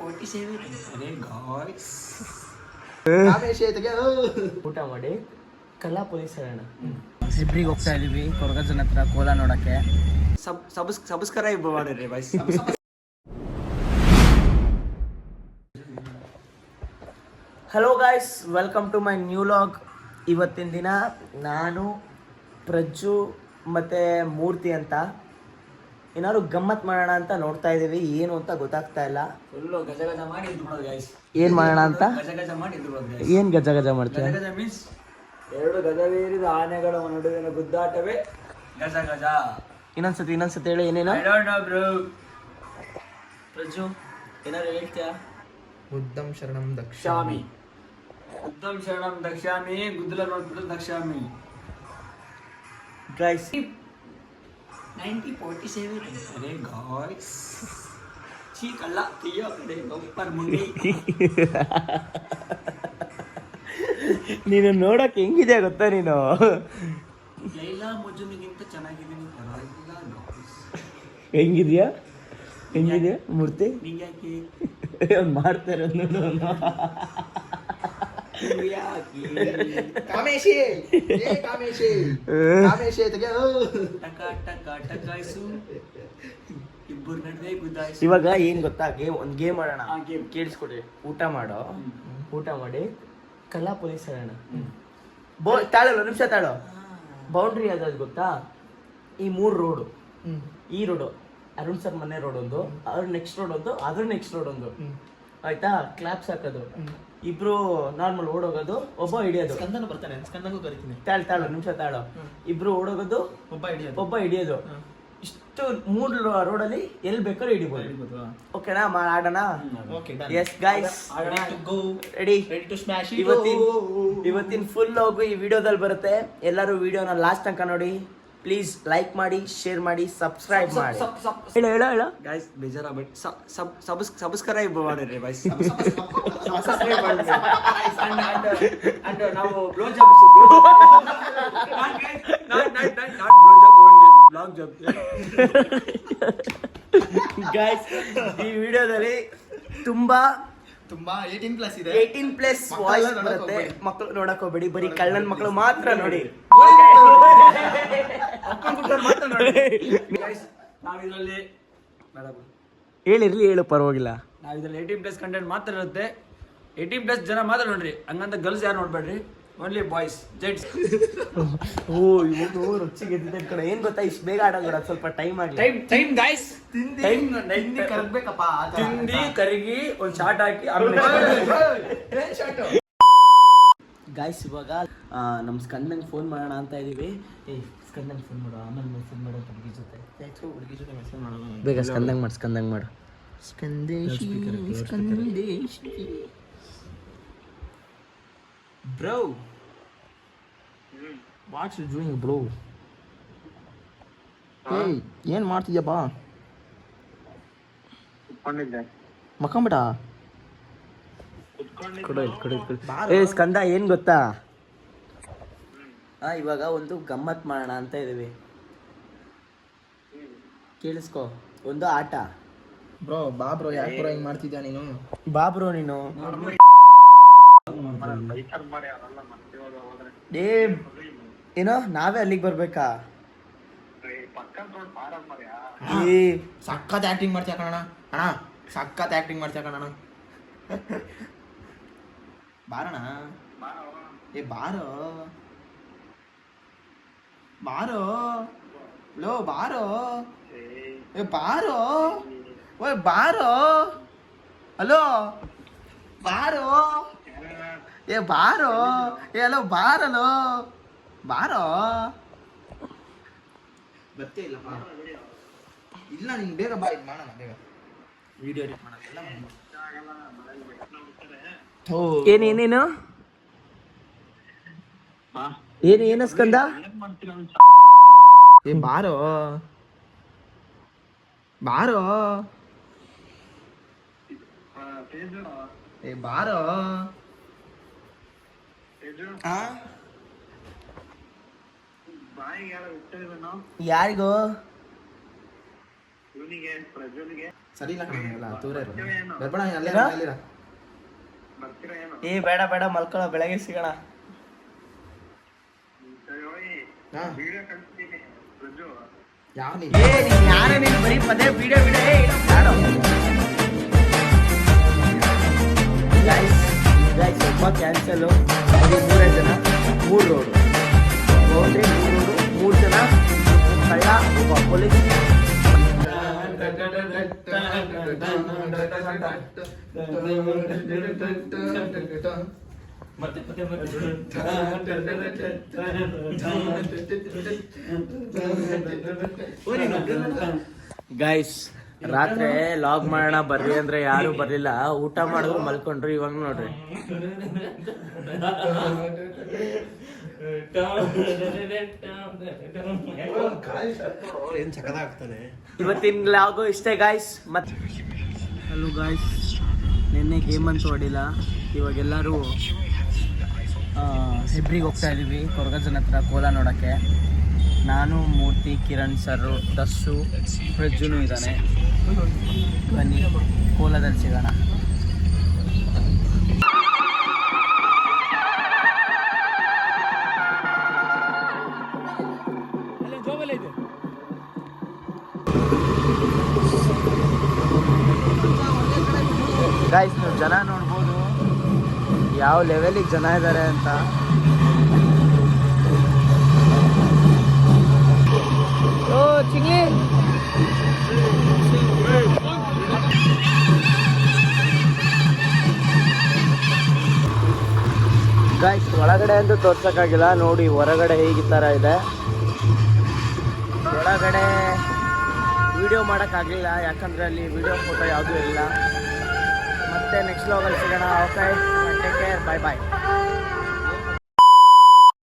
47. ಅರೆ ಗಾಯ್ಸ್ ಊಟ ಮಾಡಿ ಕಲ್ಲಾ ಪೊಲೀಸ್ ಹೇಳೋಣ. ಇಬ್ರಿಗೆ ಹೋಗ್ತಾ ಇದೀವಿ ಕೊರಗಜ್ಜನ ಹತ್ರ ಕೋಲ ನೋಡಕ್ಕೆ. ಸಬ್ಸ್ಕ್ರೈಬ್ ಮಾಡಿರಿ boys. Hello guys, welcome to my new log. ಇವತ್ತಿನ ದಿನ ನಾನು ಪ್ರಜ್ಜು ಮತ್ತು ಮೂರ್ತಿ ಅಂತ ಏನಾದ್ರು ಗಮ್ಮತ್ ಮಾಡೋಣ ಅಂತ ನೋಡ್ತಾ ಇದ್ದೀವಿ. ಏನು ಅಂತ ಗೊತ್ತಾಗ್ತಾ ಇಲ್ಲ. ಫುಲ್ಲು ಗಜ ಗಜ ಮಾಡಿ ಇದ್ಬಿಡೋದು ಗೈಸ್. ಏನು ಮಾಡೋಣ ಅಂತ ಗಜ ಗಜ ಮಾಡಿ ಇದ್ಬಿಡೋದು ಗೈಸ್. ಏನು ಗಜ ಗಜ ಮಾಡ್ತೀವಿ? ಗಜ ಗಜ ಮೀನ್ಸ್ ಎರಡು ಗಜವೇರಿದ ಆನೆಗಳ ನಡುವಿನ ಗುದ್ದಾಟವೇ ಗಜ ಗಜ. ಇನ್ನೊಂದ್ಸತಿ ಹೇಳಿ. ಏನೇನು? I don't know bro. Prajju ಏನಾದ್ರು ಹೇಳ್ತೀಯಾ? ಬುದ್ಧಂ ಶರಣಂ ದಕ್ಷಾಮಿ. ಉತ್ತಮ್ ಶರಣಂ ದಕ್ಷಾಮಿ. ಗುದ್ದಲ ನೋಡ್ಬಿಟ್ಟು ದಕ್ಷಾಮಿ. ಗೈಸ್ 9047. ಅರೆ ಗಾಯ್ಸ್ ಚೀಕಲ್ಲ ತಿಯೋ ಕಡೆ ಗಪ್ಪರ್ ಮುಂಡಿ. ನೀನು ನೋಡಕ್ಕೆ ಹೆಂಗಿದೆ ಗೊತ್ತಾ? ನೀನು ಲೈಲಾ ಮಜ್ನುಗಿಂತ ಚೆನ್ನಾಗಿದ್ದೀನಿ, ಪರವಾಗಿಲ್ಲ ಗಾಯ್ಸ್. ಹೆಂಗಿದ್ಯಾ ಮೂರ್ತಿ? ನೀವ್ಯಾಕೆ ಮಾಡ್ತಾ ಇರೋದು ನೋಡು. ಕಾಮೇಶಿ ಟಕ ಟಕ ಟಕಾಯ್ಸು ಇಬ್ಬರು ನಡುವೆ ಗುದ್ದಾಯ್ಸು. ಇವಾಗ ಏನ್ ಗೊತ್ತಾ, ಒಂದ್ ಗೇಮ್ ಆಡೋಣ. ಆ ಗೇಮ್ ಕೇಳಿಸ್ಕೊಡ್ರಿ. ಊಟ ಮಾಡಿ ಕಲ್ಲಾ ಪೊಲೀಸ್ ಹೇಳೋಣ. ತಾಳಲ್ಲ, ನಿಮಿಷ ತಾಳೋ. ಬೌಂಡ್ರಿ ಯಾವ್ದು ಗೊತ್ತಾ? ಈ 3 ರೋಡು. ಈ ರೋಡು ಅರುಣ್ ಸರ್ ಮನೆ ರೋಡ್ ಒಂದು, ಅದ್ರ ನೆಕ್ಸ್ಟ್ ರೋಡ್ ಒಂದು, ಅದ್ರ ನೆಕ್ಸ್ಟ್ ರೋಡ್ ಒಂದು. ಆಯ್ತಾ? ಕ್ಲಾಪ್ಸ್ ಹಾಕೋದು, ಇಬ್ರು ನಾರ್ಮಲ್ ಓಡೋಗೋದು, ಒಬ್ಬ ಹಿಡಿಯೋದು. ಸ್ಕಂದನು ಬರ್ತಾನೆ, ಸ್ಕಂದನೂ ಕರಿತೀನಿ. ತಾಳು ನಿಮಿಷ ತಾಳು. ಇಬ್ರು ಓಡೋಗೋದು, ಒಬ್ಬ ಹಿಡಿಯೋದು. ಇಷ್ಟು 3 ರೋಡಲ್ಲಿ ಎಲ್ಲಿ ಬೇಕಾದ್ರೂ ಹಿಡಿಬೋದು. ಓಕೆನಾ? ಆಡೋಣ. Yes guys, ready to smash. ಇವತ್ತಿನ ಫುಲ್ ಹೋಗು ಈ ವಿಡಿಯೋದಲ್ಲಿ ಬರುತ್ತೆ. ಎಲ್ಲರೂ ವಿಡಿಯೋನ ಲಾಸ್ಟ್ ತನಕ ನೋಡಿ. ಪ್ಲೀಸ್ ಲೈಕ್ ಮಾಡಿ, ಶೇರ್ ಮಾಡಿ, ಸಬ್ಸ್ಕ್ರೈಬ್ ಮಾಡಿ. ಹೇಳ ಗೈಸ್ ಬೇಜಾರಾಗ್ಬೇಡಿ. ಸಬ್ಸ್ಕ್ರೈಬ್ ಮಾಡಿರಿ ಬಾಯ್ಸ್. ಅಂಡ್ ನಾವು ಬ್ಲೋ ಜಾಬ್ ಬ್ಲಾಗ್ ಜಾಬ್. ಗೈಸ್, ಈ ವಿಡಿಯೋದಲ್ಲಿ ತುಂಬಾ 18+ ಇದೆ. 18+ ವಾಯ್ಸ್ ಬರುತ್ತೆ. ಮಕ್ಕಳು ನೋಡಕ್ ಹೋಗ್ಬೇಡಿ, ಬರೀ ಕಳ್ಳನ್ ಮಕ್ಕಳು ಮಾತ್ರ ನೋಡಿ. ನಾವಿದ್ರಲ್ಲಿ ಹೇಳು ಪರವಾಗಿಲ್ಲ. ನಾವಿದ್ರಲ್ಲಿ 18+ ಕಂಟೆಂಟ್ ಮಾತ್ರ ಇರುತ್ತೆ. 18+ ಜನ ಮಾತ್ರ ನೋಡ್ರಿ. ಹಂಗಂತ ಗರ್ಲ್ಸ್ ಯಾರು ನೋಡ್ಬೇಡ್ರಿ, ಓನ್ಲಿ ಬಾಯ್ಸ್ ಜೆಂಟ್ಸ್. ಓ ಇವನು ರುಚಿಗೆ ಕಡೆ. ಏನ್ ಗೊತ್ತಾ, ಇಷ್ಟು ಬೇಗ ಆಡೋಣ, ಸ್ವಲ್ಪ ಟೈಮ್ ಆಗಲಿ. Time guys. ಕರಗ್ಬೇಕಪ್ಪ. ತಿಂಡಿ ಕರಗಿ ಒಂದ್ ಶಾರ್ಟ್ ಹಾಕಿ ಗಾಯ್ಸ್, ಇವಾಗ ನಮ್ಮ ಸ್ಕಂದಂಗೆ ಫೋನ್ ಮಾಡೋಣ ಅಂತ ಇದೀವಿ. ಸ್ಕಂದಂಗೆ ಫೋನ್ ಮಾಡು, ಆಮೇಲೆ ಮೆಸೇಜ್ ಮಾಡೋ ಹುಡುಗಿ ಜೊತೆ ಮೆಸೇಜ್ ಮಾಡೋಣ. ಬೇಗ ಸ್ಕಂದಂಗೆ ಮಾಡು. ಸ್ಕಂದೇಶಿ bro, what's you doing bro? ಏಯ್, ಏನ್ ಮಾಡ್ತಿದ್ಯಪ್ಪ? ಮಕ್ಕಂಬಿಟ. ಏ ಸ್ಕಂದ, ಏನ್ ಗೊತ್ತಾ, ಇವಾಗ ಒಂದು ಗಮ್ಮತ್ ಮಾಡೋಣ ಅಂತ ಇದೀವಿ. ಕೇಳಿಸ್ಕೊ, ಒಂದು ಆಟ. ಬ್ರೋ ಬಾ ಬ್ರೋ, ಯಾಕೆ ಬ್ರೋ ಹಿಂಗ್ ಮಾಡ್ತಿದ್ಯಾ ನೀನು? ಬಾ ಬ್ರೋ ನೀನು. ಏ ಏನೋ ನಾವೇ ಅಲ್ಲಿಗೆ ಬರ್ಬೇಕಾ? ಏ ಸಖತ್ ಆಕ್ಟಿಂಗ್ ಮಾಡ್ತೀಯ ಕಣಣ್ಣ. ಅಣ್ಣ ಸಖತ್ ಆಕ್ಟಿಂಗ್ ಮಾಡ್ತೀಯ ಕಣಣ್ಣ. ಬಾರಣ. ಏ ಬಾರೋ ಲೋ, ಬಾರೋ. ಏ ಬಾರೋ, ಓಯ್ ಬಾರೋ. ಹಲೋ ಬಾರೋ. ಏ ಬಾರೋ. ಏ ಹಲೋ ಬಾರಲೋ, ಬಾರೋ. ಬರ್ತೀಯ ಇಲ್ಲ? ಇಲ್ಲ, ನೀನು ಬೇಗ ಬಾ. ಇದು ಮಾಡೋಣ, ಬೇಗ ವಿಡಿಯೋ ಎಡಿಟ್ ಮಾಡೋದೆಲ್ಲ. ಏನು ಸ್ಕಂದ? ಏ ಬಾರೋ. ಏ ಬಾರೋ. ಯಾರಿಗೋ ಸರಿ ಇಲ್ಲ ಕಣ ಎಲ್ಲ ದೂರ ಇರು ಬರ್ಬೇಡ ಅಲ್ಲೇ ಅಲ್ಲಿರ ಏ ಬೇಡ ಬೇಡ ಮಲ್ಕೊಳ್ಳೋ ಬೆಳಗ್ಗೆ ಸಿಗೋಣ. ಯಾವ ಏ ನೀನ್ ಯಾರೇ ನೀನು ಬರೀ ಪದೇ ವಿಡಿಯೋ ಬೇಡ ಗೈಸ್ ಸ್ವಲ್ಪ ಕ್ಯಾನ್ಸಲು. ಬರೀ 3 ಜನ 3 ರೋಡು ಬೌಂಡ್ರಿ 3 ರೋಡು 3 ಜನ ಕಳ್ಳ ಒಬ್ಬ ಪೊಲೀಸ್. ಗೈಸ್ ರಾತ್ರಿ ಲಾಗ್ ಮಾಡೋಣ ಬರ್ರಿ ಅಂದ್ರೆ ಯಾರು ಬರ್ಲಿಲ್ಲ. ಊಟ ಮಾಡಿದ್ರು ಮಲ್ಕೊಂಡ್ರು. ಇವಾಗ ನೋಡ್ರಿ ಏನ್ ಚಕದಾಗ್ತಾನೆ. ಇವತ್ತಿನ ಲಾಗು ಇಷ್ಟೇ ಗಾಯ್ಸ್. ಮತ್ತೆ ಹಲೋ ಗಾಯ್ಸ್, ನಿನ್ನೆ ಗೇಮ್ ಅಂತೂ ಹೊಡಿಲ್ಲ. ಇವಾಗೆಲ್ಲರೂ ಹೆಬ್ರಿಗೆ ಹೋಗ್ತಾ ಇದ್ದೀವಿ ಕೊರಗಜ್ಜನ ಹತ್ರ ಕೋಲ ನೋಡೋಕ್ಕೆ. ನಾನು, ಮೂರ್ತಿ, ಕಿರಣ್ ಸರ್, ದಸ್ಸು, ಪ್ರಜ್ಜುನು ಇದ್ದಾನೆ. ಬನ್ನಿ ಕೋಲದಲ್ಲಿ ಸಿಗೋಣ. ಗಾಯ್ಸ್ ನೀವು ಜನ ನೋಡ್ಬೋದು ಯಾವ ಲೆವೆಲಿಗೆ ಜನ ಇದ್ದಾರೆ ಅಂತ. ಓ ಚಿಂಗ್ಲಿ ಗಾಯ್ಸ್ ಒಳಗಡೆ ಅಂತೂ ತೋರ್ಸೋಕ್ಕಾಗಿಲ್ಲ. ನೋಡಿ ಹೊರಗಡೆ ಹೇಗೆ ಥರ ಇದೆ. ಒಳಗಡೆ ವಿಡಿಯೋ ಮಾಡೋಕ್ಕಾಗಲಿಲ್ಲ ಯಾಕಂದರೆ ಅಲ್ಲಿ ವಿಡಿಯೋ ಫೋಟೋ ಯಾವುದೂ ಇಲ್ಲ. ಮತ್ತೆ ನೆಕ್ಸ್ಟ್ ಲಾಗಲ್ಲಿ ಸಿಗೋಣ. ಓಕೆ, ಟೇಕ್ ಕೇರ್, ಬಾಯ್ ಬಾಯ್.